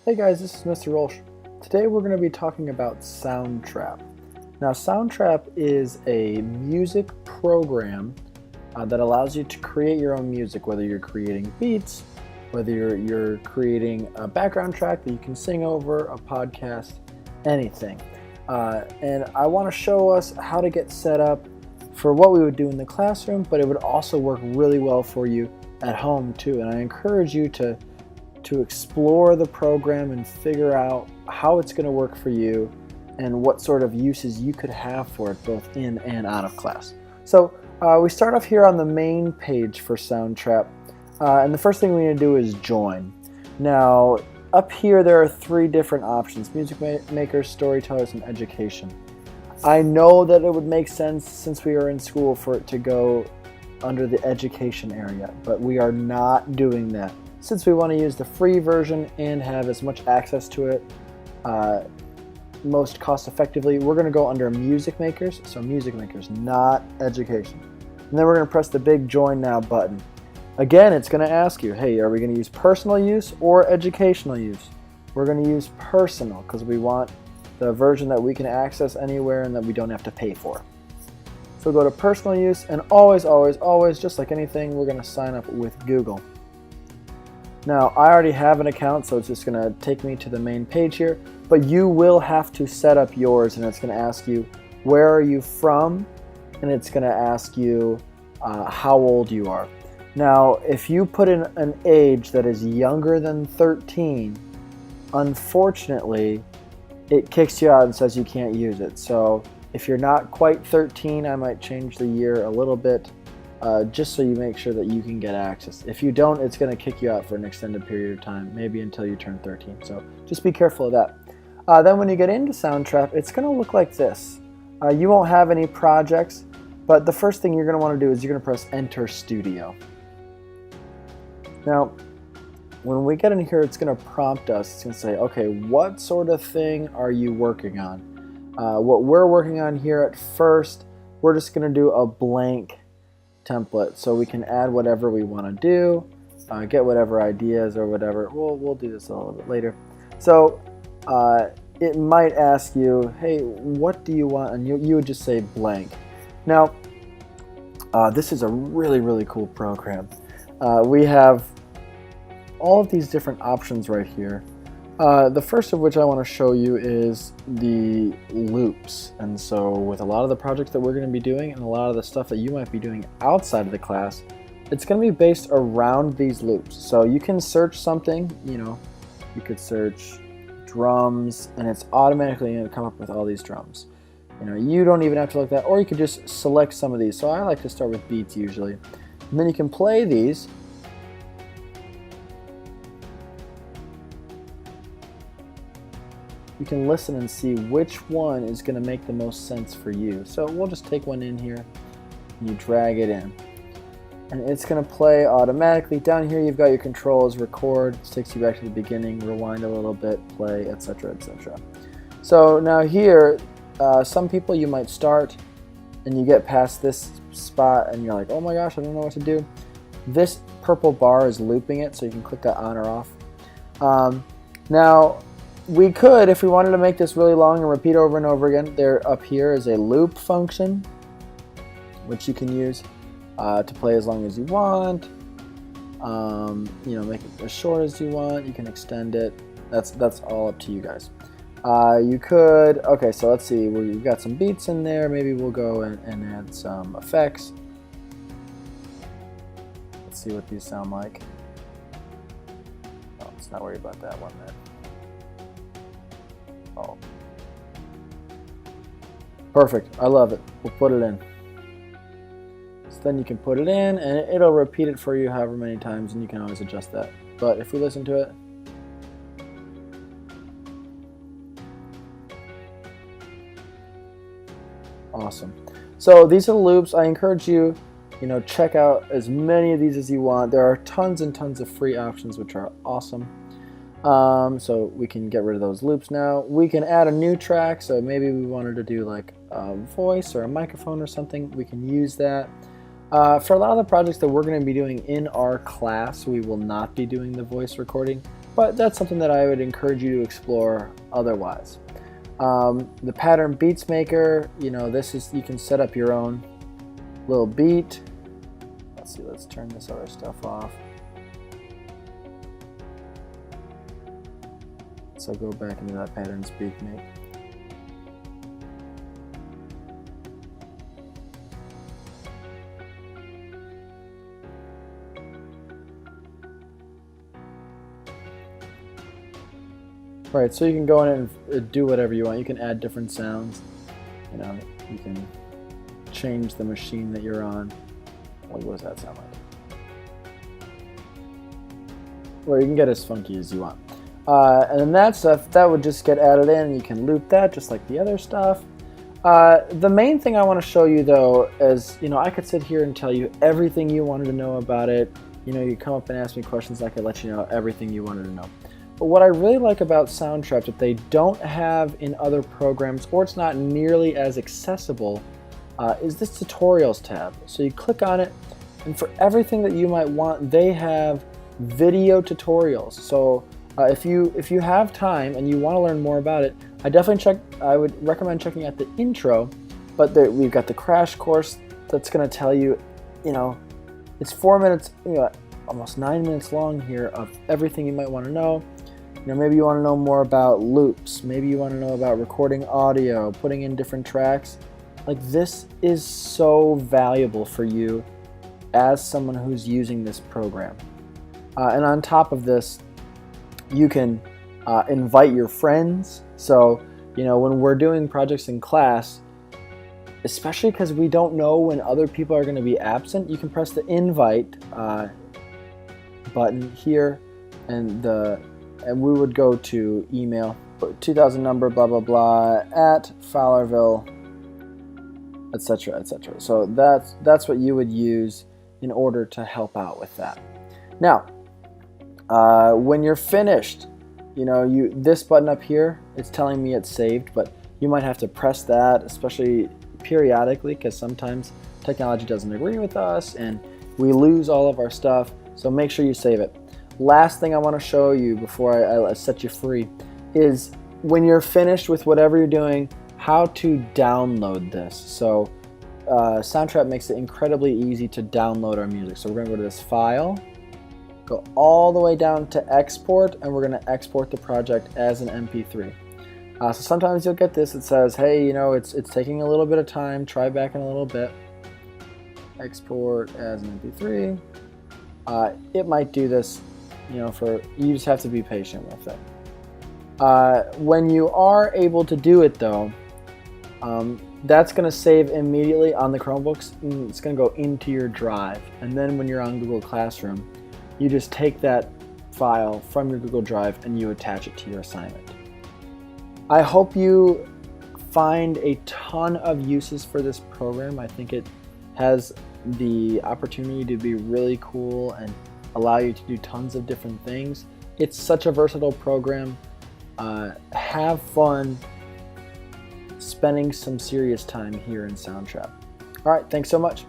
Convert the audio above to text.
Hey guys, this is Mr. Rolsh. Today we're going to be talking about Soundtrap. Now Soundtrap is a music program that allows you to create your own music, whether you're creating beats, whether you're creating a background track that you can sing over, a podcast, anything. And I want to show us how to get set up for what we would do in the classroom, but it would also work really well for you at home too. And I encourage you to explore the program and figure out how it's going to work for you and what sort of uses you could have for it both in and out of class. So we start off here on the main page for Soundtrap, and the first thing we need to do is join. Now up here there are three different options: music makers, storytellers, and education. I know that it would make sense since we are in school for it to go under the education area, but we are not doing that. Since we want to use the free version and have as much access to it most cost effectively, we're going to go under music makers. So music makers, not education. And then we're going to press the big join now button. Again, it's going to ask you, hey, are we going to use personal use or educational use? We're going to use personal because we want the version that we can access anywhere and that we don't have to pay for. So go to personal use, and always, just like anything, we're going to sign up with Google. Now, I already have an account, so it's just going to take me to the main page here, but you will have to set up yours, and it's going to ask you, where are you from? And it's going to ask you how old you are. Now, if you put in an age that is younger than 13, unfortunately, it kicks you out and says you can't use it. So if you're not quite 13, I might change the year a little bit. Just so you make sure that you can get access. If you don't, it's going to kick you out for an extended period of time, maybe until you turn 13. So just be careful of that. Then when you get into Soundtrap, it's going to look like this. You won't have any projects, but the first thing you're going to want to do is you're going to press Enter Studio. Now, when we get in here, it's going to prompt us. It's going to say, okay, what sort of thing are you working on? What we're working on here at first, we're just going to do a blank template, so we can add whatever we want to do, get whatever ideas or whatever. We'll do this a little bit later. So it might ask you, hey, what do you want? And you would just say blank. Now this is a really cool program. We have all of these different options right here. The first of which I want to show you is the loops. And so with a lot of the projects that we're going to be doing and a lot of the stuff that you might be doing outside of the class, it's going to be based around these loops. So you can search something, you could search drums and it's automatically going to come up with all these drums. You don't even have to look at that, or you could just select some of these. So I like to start with beats usually. And then you can play these. You can listen and see which one is going to make the most sense for you. So we'll just take one in here and you drag it in. And it's going to play automatically. Down here you've got your controls, record, it takes you back to the beginning, rewind a little bit, play, etc, etc. So now here, some people you might start and you get past this spot and you're like, oh my gosh, I don't know what to do. This purple bar is looping it, so you can click that on or off. Now, we could, if we wanted to make this really long and repeat over and over again, there up here is a loop function, which you can use to play as long as you want. Make it as short as you want. You can extend it. That's all up to you guys. You could, okay, so let's see. We've got some beats in there. Maybe we'll go and add some effects. Let's see what these sound like. Oh, let's not worry about that one then. Oh. Perfect. I love it. We'll put it in. So then you can put it in and it'll repeat it for you however many times, and you can always adjust that. But if we listen to it, awesome. So these are the loops. I encourage you, check out as many of these as you want. There are tons and tons of free options which are awesome. So we can get rid of those loops now. We can add a new track, so maybe we wanted to do like a voice or a microphone or something. We can use that. For a lot of the projects that we're going to be doing in our class, we will not be doing the voice recording. but that's something that I would encourage you to explore otherwise. The pattern beats maker, this is, you can set up your own little beat. Let's see, let's turn this other stuff off. So go back into that patterns beat make. Right, so you can go in and do whatever you want. You can add different sounds. You can change the machine that you're on. What does that sound like? Well, you can get as funky as you want. And then that stuff, that would just get added in, and you can loop that just like the other stuff. The main thing I want to show you, though, is, I could sit here and tell you everything you wanted to know about it. You come up and ask me questions, I could let you know everything you wanted to know. But what I really like about Soundtrap that they don't have in other programs, or it's not nearly as accessible, is this tutorials tab. So you click on it, and for everything that you might want, they have video tutorials. So if you have time and you want to learn more about it, I would recommend checking out the intro. But we've got the crash course that's going to tell you, it's 4 minutes, almost 9 minutes long here of everything you might want to know. Maybe you want to know more about loops. Maybe you want to know about recording audio, putting in different tracks. Like, this is so valuable for you as someone who's using this program. And on top of this, you can invite your friends. So, when we're doing projects in class, especially because we don't know when other people are going to be absent, you can press the invite button here, and we would go to email 2000 number blah blah blah at Fowlerville, etc., etc. So that's what you would use in order to help out with that. Now, when you're finished, this button up here, it's telling me it's saved, but you might have to press that, especially periodically, because sometimes technology doesn't agree with us and we lose all of our stuff. So make sure you save it. Last thing I want to show you before I set you free is, when you're finished with whatever you're doing, how to download this. So Soundtrap makes it incredibly easy to download our music. So we're going to go to this file, go all the way down to export, and we're going to export the project as an MP3. So sometimes you'll get this, it says, hey, it's taking a little bit of time, try back in a little bit. Export as an MP3. It might do this, you just have to be patient with it. When you are able to do it, though, that's going to save immediately on the Chromebooks. It's going to go into your drive, and then when you're on Google Classroom, you just take that file from your Google Drive and you attach it to your assignment. I hope you find a ton of uses for this program. I think it has the opportunity to be really cool and allow you to do tons of different things. It's such a versatile program. Have fun spending some serious time here in Soundtrap. All right, thanks so much.